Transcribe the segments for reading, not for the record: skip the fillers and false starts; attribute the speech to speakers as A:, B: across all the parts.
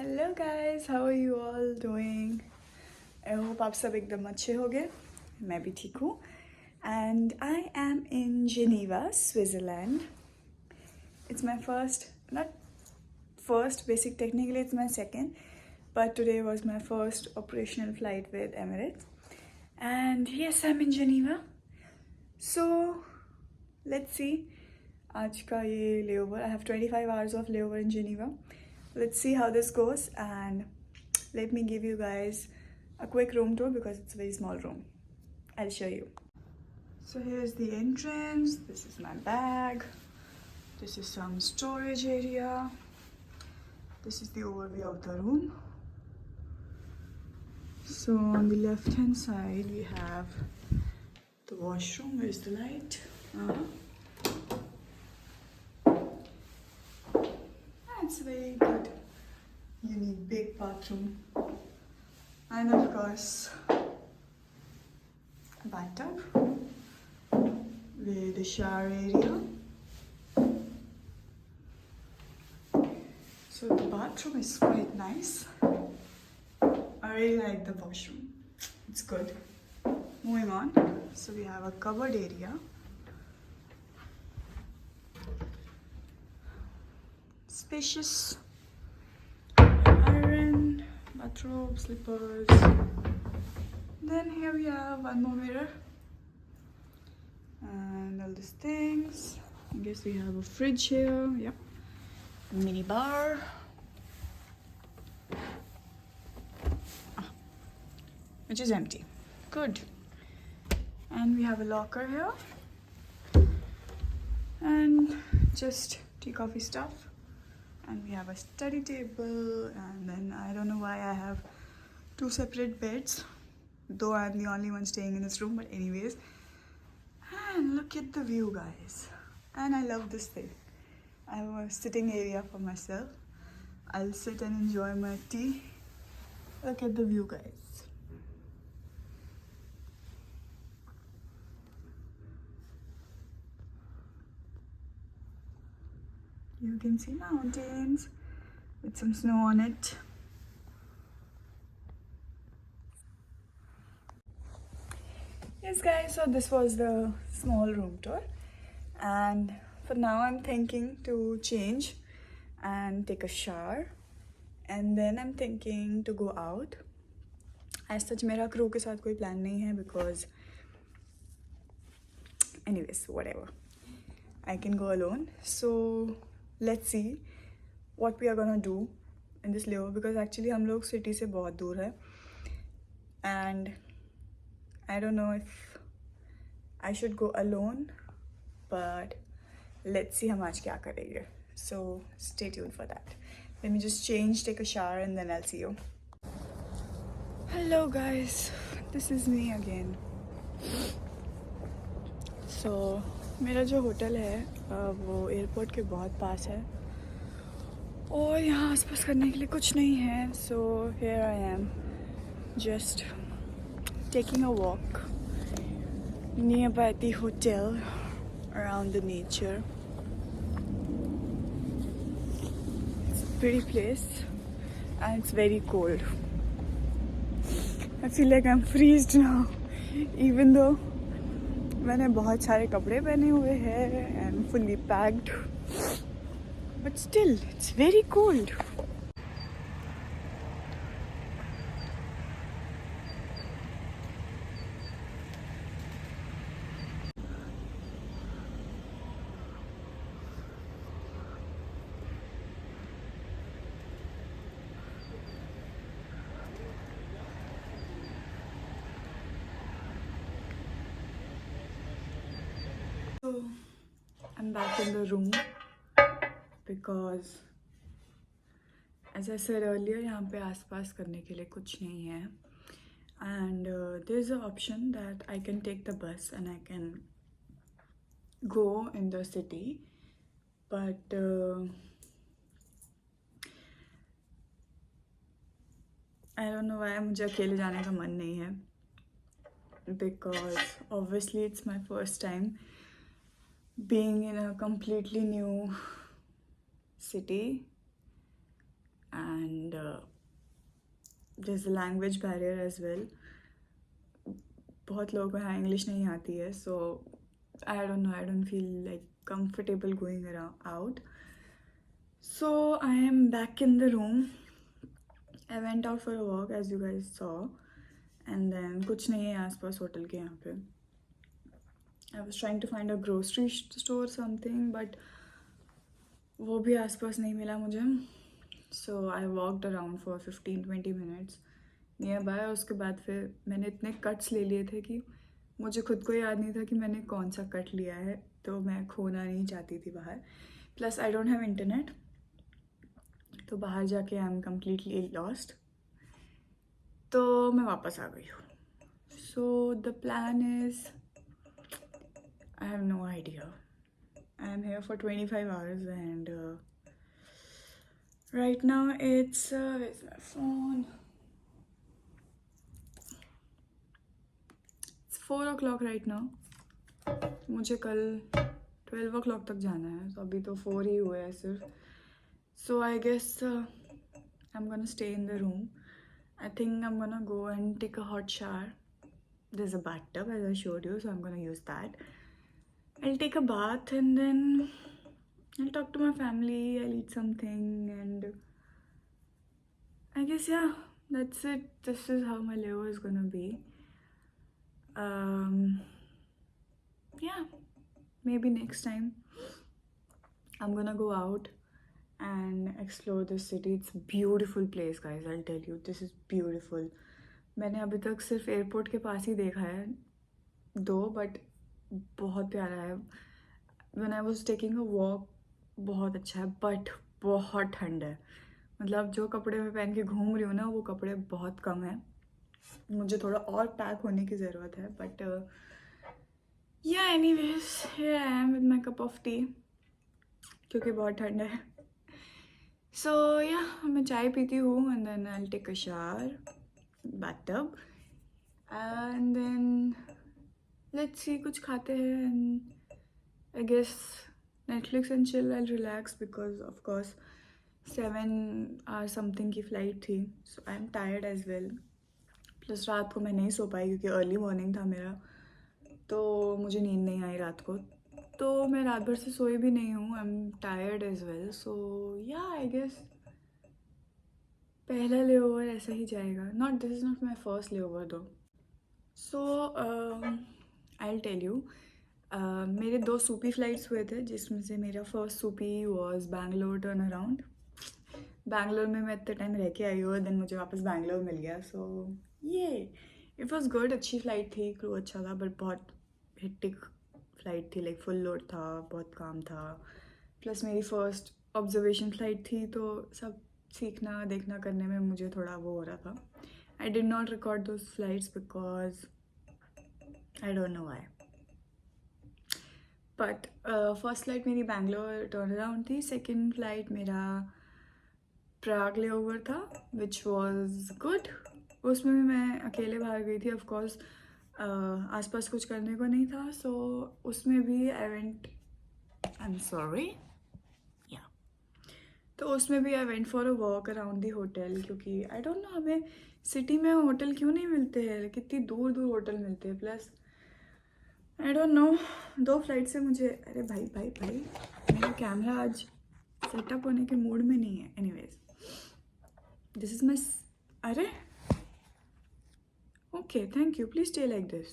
A: Hello guys, how are you all doing? I hope आप सब एकदम अच्छे होंगे. मैं भी ठीक हूँ. And I am in Geneva, Switzerland. It's my first, not first, basic technically it's my second, but today was my first operational flight with Emirates. And yes, I'm in Geneva. So let's see. आज का ये layover, I have 25 hours of layover in Geneva. Let's see how this goes, and let me give you guys a quick room tour because it's a very small room. I'll show you. So here's the entrance. This is my bag. This is some storage area. This is the overview of the room. So on the left hand side we have the washroom. Where's the light? It's a very good, unique, big bathroom. And of course, a bathtub with a shower area. So the bathroom is quite nice. I really like the washroom. It's good. Moving on. So we have a covered area. Spacious. Iron, bathrobe, slippers. Then here we have one more mirror. And all these things. I guess we have a fridge here. Yep. Mini bar. Which is empty. Good. And we have a locker here. And just tea, coffee stuff. And we have a study table. And then I don't know why I have two separate beds. Though I'm the only one staying in this room. But anyways. And look at the view, guys. And I love this thing. I have a sitting area for myself. I'll sit and enjoy my tea. Look at the view, guys. You can see mountains with some snow on it. Yes guys, so this was the small room tour. And for now I'm thinking to change and take a shower. And then I'm thinking to go out. As such मेरा crew के साथ कोई plan नहीं है because anyways, whatever. I can go alone. So let's see what we are gonna do in this layover because actually हम लोग city से बहुत दूर है. And I don't know if I should go alone, but let's see हम आज क्या करेंगे. So stay tuned for that. Let me just change, take a shower, and then I'll see you. Hello guys, this is me again. So मेरा जो hotel है वो airport के बहुत पास है और यहाँ आसपास करने के लिए कुछ नहीं है. So here I am, just taking a walk nearby the hotel around the nature. It's a pretty place and it's very cold. I feel like I'm freezed now, even though मैंने बहुत सारे कपड़े पहने हुए हैं and fully packed, but still it's very cold. So I'm back in the room because as I said earlier यहाँ पे आसपास करने के लिए कुछ नहीं है. And there's an option that I can take the bus and I can go in the city, but I don't know why मुझे अकेले जाने का मन नहीं है because obviously it's my first time being in a completely new city and there's a language barrier as well. बहुत लोगों को यहाँ इंग्लिश नहीं आती है, so I don't know, I don't feel like comfortable going around out. So I am back in the room. I went out for a walk as you guys saw, and then कुछ नहीं है आसपास hotel के यहाँ पे. I was trying to find a grocery store something, but वो भी आसपास नहीं मिला मुझे. So I walked around for 15-20 minutes near by. उसके बाद फिर मैंने इतने कट्स ले लिए थे कि मुझे खुद को याद नहीं था कि मैंने कौन सा कट लिया है, तो मैं खोना नहीं चाहती थी बाहर. Plus I don't have internet, तो बाहर जाके आई एम कम्प्लीटली लॉस्ट. तो मैं वापस आ गई हूँ. So the plan is, I have no idea. I am here for 25 hours and right now it's where's my phone? It's 4 o'clock right now. मुझे कल 12 o'clock तक जाना है, तो अभी तो 4 ही हुए हैं सिर्फ. So I guess I'm gonna stay in the room. I think I'm gonna go and take a hot shower. There's a bathtub as I showed you, so I'm gonna use that. I'll take a bath and then I'll talk to my family, I'll eat something, and I guess, yeah, that's it. This is how my layover is gonna be. Yeah, maybe next time I'm gonna go out and explore this city. It's a beautiful place, guys, I'll tell you. This is beautiful. मैंने अभी तक सिर्फ airport के पास ही देखा है 2, but बहुत प्यारा है. When I was taking a walk, बहुत अच्छा है, बट बहुत ठंड है. मतलब जो कपड़े मैं पहन के घूम रही हूँ ना, वो कपड़े बहुत कम है. मुझे थोड़ा और पैक होने की ज़रूरत है, बट या anyways here I am with my cup of T, क्योंकि बहुत ठंड है. सो या मैं चाय पीती हूँ and then I will take a shower, bathtub, and then let's see कुछ खाते हैं. And I guess Netflix and chill. I'll relax because of course 7 hours something की फ्लाइट थी, so I'm tired as well. Plus रात को मैं नहीं सो पाई क्योंकि अर्ली मॉर्निंग था मेरा, तो मुझे नींद नहीं आई रात को, तो मैं रात भर से सोई भी नहीं हूँ. I am tired as well. So yeah I guess पहला लेओवर ऐसा ही जाएगा. This is not my first layover though. So I will tell you, मेरे 2 सूपी फ्लाइट्स हुए थे, जिसमें से मेरा फर्स्ट सूपी was Bangalore turn around. Bangalore में मैं इतने टाइम रह के आई हूँ, देन मुझे वापस बैंगलोर मिल गया. सो ये इट वॉज गुड. अच्छी फ़्लाइट थी, क्रू अच्छा था, बट बहुत हेक्टिक फ़्लाइट थी. लाइक फुल लोड था, बहुत काम था. प्लस मेरी फर्स्ट ऑब्जर्वेशन फ़्लाइट थी, तो सब सीखना देखना करने में मुझे थोड़ा वो हो रहा था. I did not record those flights because I don't know why. But first flight मेरी बैंगलोर टर्न अराउंड थी. सेकेंड फ्लाइट मेरा प्राग लेओवर था, विच वॉज गुड. उसमें भी मैं अकेले बाहर गई थी. ऑफकोर्स आसपास कुछ करने को नहीं था, सो उसमें भी I went, I am sorry, या तो उसमें भी I went for a walk around the hotel, क्योंकि आई डोंट नो हमें सिटी में होटल क्यों नहीं मिलते हैं, कितनी दूर दूर होटल मिलते हैं. Plus I don't know, 2 flight से मुझे, अरे भाई भाई भाई, मेरा कैमरा आज सेटअप होने के मूड में नहीं है. एनीवेज, दिस इज़ माई, अरे okay, thank you, please stay like this.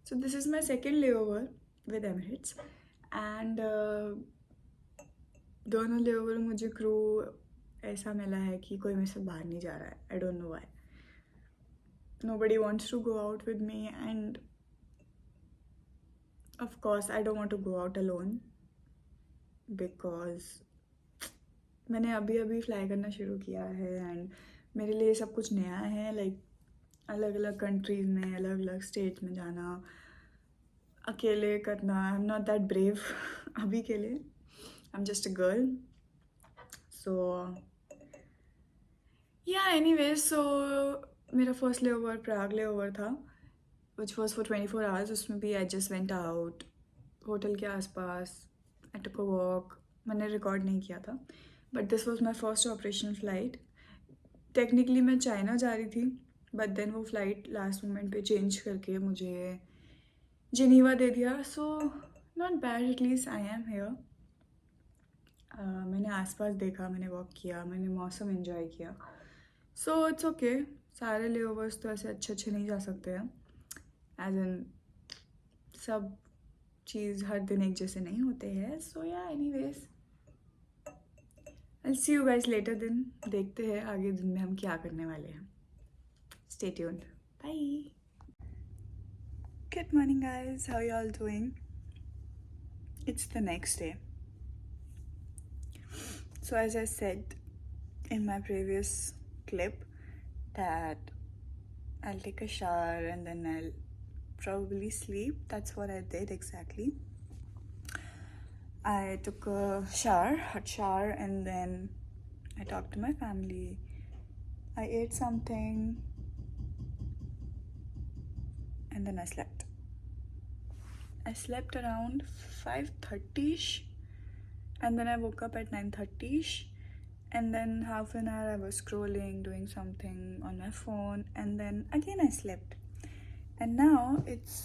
A: So this is my second layover with Emirates, and दोनों लेओवर मुझे क्रू ऐसा मिला है कि कोई मेरे से बाहर नहीं जा रहा है. I don't know why. Nobody wants to go out with me, and of course I don't want to go out alone because मैंने अभी अभी फ्लाई करना शुरू किया है एंड मेरे लिए सब कुछ नया है. लाइक अलग अलग कंट्रीज़ में, अलग अलग स्टेट्स में जाना, अकेले करना. I am not that brave अभी के लिए. I am just a girl. So yeah anyways, सो मेरा फर्स्ट लेओवर प्राग लेओवर था, विच वॉज फॉर 24 hours. उसमें भी I just went out hotel के आसपास, आई टुक अ वॉक, मैंने रिकॉर्ड नहीं किया था, but this was my first operational flight. Technically मैं चाइना जा रही थी, बट देन वो फ़्लाइट लास्ट मोमेंट पे चेंज करके मुझे जिनीवा दे दिया. So not bad, at least I am here. मैंने आसपास देखा, मैंने वॉक किया, मैंने मौसम एंजॉय किया. So it's okay. सारे लेओवर्स तो ऐसे अच्छे अच्छे नहीं जा सकते हैं, एज इन सब चीज़ हर दिन एक जैसे नहीं होते हैं. So yeah anyways, I see you guys later दिन. देखते हैं आगे दिन में हम क्या करने वाले हैं. Stay tuned. Bye. Good morning guys, how you all doing? It's the next day. So as I said in my previous clip that I'll take a shower and then I'll probably sleep. That's what I did exactly. I took a shower, hot shower, and then I talked to my family. I ate something and then I slept. I slept around 5:30ish and then I woke up at 9:30ish, and then half an hour I was scrolling, doing something on my phone, and then again I slept. And now it's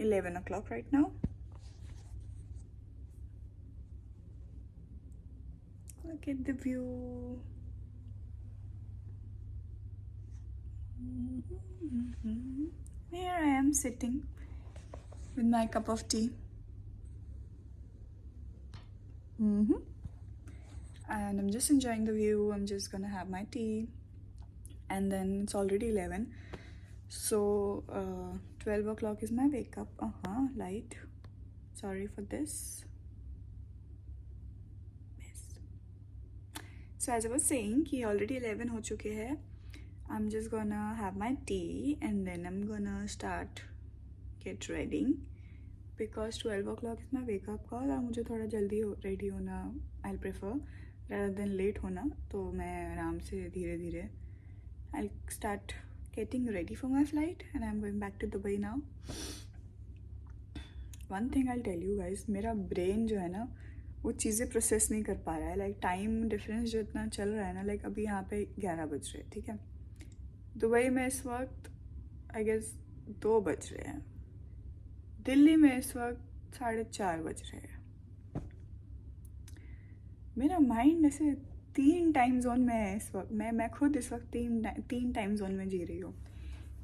A: 11 o'clock right now. Look at the view. Here I am sitting with my cup of tea. And I'm just enjoying the view. I'm just gonna have my tea, and then it's already 11. So 12 o'clock is my wake up. Light. Sorry for this. Yes. So as I was saying कि already 11 हो चुके हैं. I'm just gonna have my tea and then I'm gonna start get ready because 12 o'clock is my wake up call और मुझे थोड़ा जल्दी ready होना I'll prefer rather than late होना. तो मैं आराम से धीरे धीरे I'll start getting ready for my flight and I'm going back to Dubai now. One thing I'll tell you guys, मेरा brain जो है ना वो चीज़ें प्रोसेस नहीं कर पा रहा है. लाइक टाइम डिफरेंस जो इतना चल रहा है ना, लाइक अभी यहाँ पे 11 बज रहे हैं, ठीक है. दुबई में इस वक्त आई गेस 2 बज रहे हैं. दिल्ली में इस वक्त 4:30 बज रहे हैं. मेरा माइंड ऐसे 3 टाइम जोन में है इस वक्त. मैं खुद इस वक्त 3 टाइम जोन में जी रही हूँ.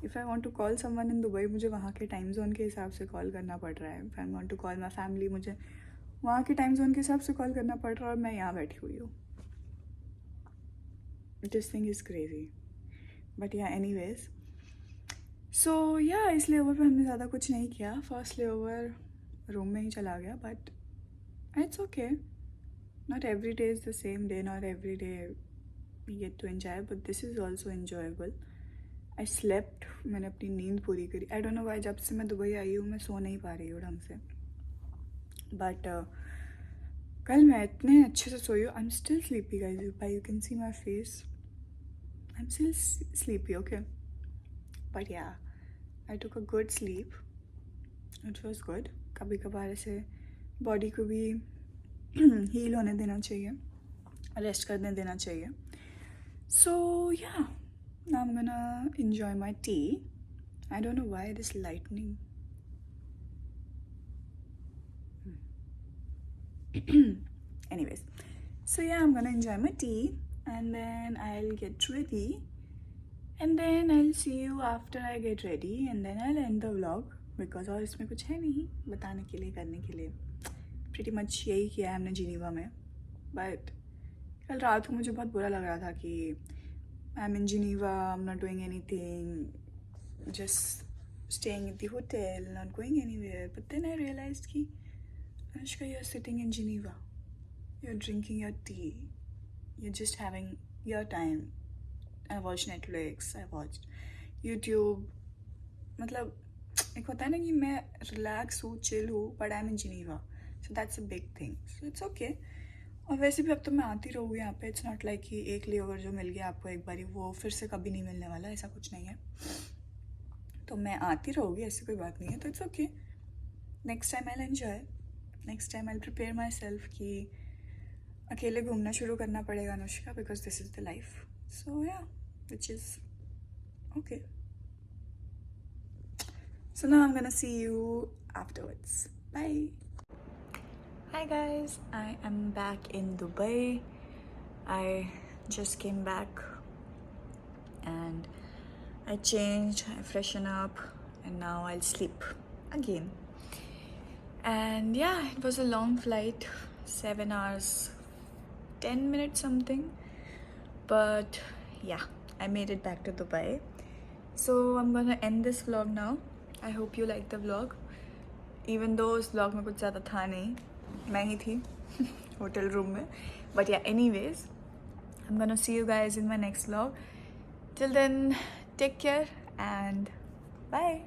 A: If I want to call someone in Dubai, मुझे वहाँ के टाइम जोन के हिसाब से कॉल करना पड़ रहा है. If I want to call my family, मुझे वहाँ के टाइम जोन के हिसाब से कॉल करना पड़ रहा है और मैं यहाँ बैठी हुई हूँ. This thing is crazy. But या एनीवेज, सो या इस लेओवर पे हमने ज़्यादा कुछ नहीं किया. फर्स्ट लेओवर रूम में ही चला गया, but it's okay. Not every day is the same day, not every day we get to enjoy, but this is also enjoyable. I slept, मैंने अपनी नींद पूरी करी. आई डोंट नो व्हाई, जब से मैं दुबई आई हूँ मैं सो नहीं पा रही हूँ ढंग से. बट कल मैं इतने अच्छे से सोई हूँ. I am still sleepy guys, you can see my face. I'm still sleepy, okay? But yeah, I took a good sleep. It was good. कभी कभार ऐसे बॉडी को भी हील होने देना चाहिए, रेस्ट करने देना चाहिए. So yeah, now I'm gonna enjoy my tea. I don't know why it is lightning. Anyways, so yeah, I'm gonna enjoy my tea. And then I'll get ready and then I'll see you after I get ready and then I'll end the vlog because और इसमें कुछ है नहीं बताने के लिए, करने के लिए. pretty much यही किया है हमने जिनीवा में. but कल रात को मुझे बहुत बुरा लग रहा था कि I'm in Geneva, I'm not doing anything, just staying at the hotel, not going anywhere. But then I realized कि Anushka, you're sitting in Geneva, you're drinking your tea, you're just having your time. I watched Netflix, I watched YouTube. मतलब एक होता है ना कि मैं relax हूँ, chill हूँ, but I am in Geneva. So that's a big thing. So it's okay. और वैसे भी अब तो मैं आती रहूँगी यहाँ पे. इट्स नॉट लाइक कि एक लेओवर जो मिल गया आपको एक बारी वो फिर से कभी नहीं मिलने वाला, ऐसा कुछ नहीं है. तो मैं आती रहूँगी, ऐसी कोई बात नहीं है. तो it's okay. Next time I will enjoy. Next time I prepare myself कि अकेले घूमना शुरू करना पड़ेगा Anushka, because this is the life. So yeah, which is okay. So now I'm gonna see you afterwards. Bye. Hi guys, I am back in Dubai. I just came back and I changed, I freshen up, and now I'll sleep again. And yeah, it was a long flight, 7 hours 10 minutes something, but yeah, I made it back to Dubai. So I'm gonna end this vlog now. I hope you like the vlog, even though इस vlog में कुछ ज़्यादा था नहीं, मैं ही थी hotel room में. But yeah, anyways, I'm gonna see you guys in my next vlog. Till then, take care and bye.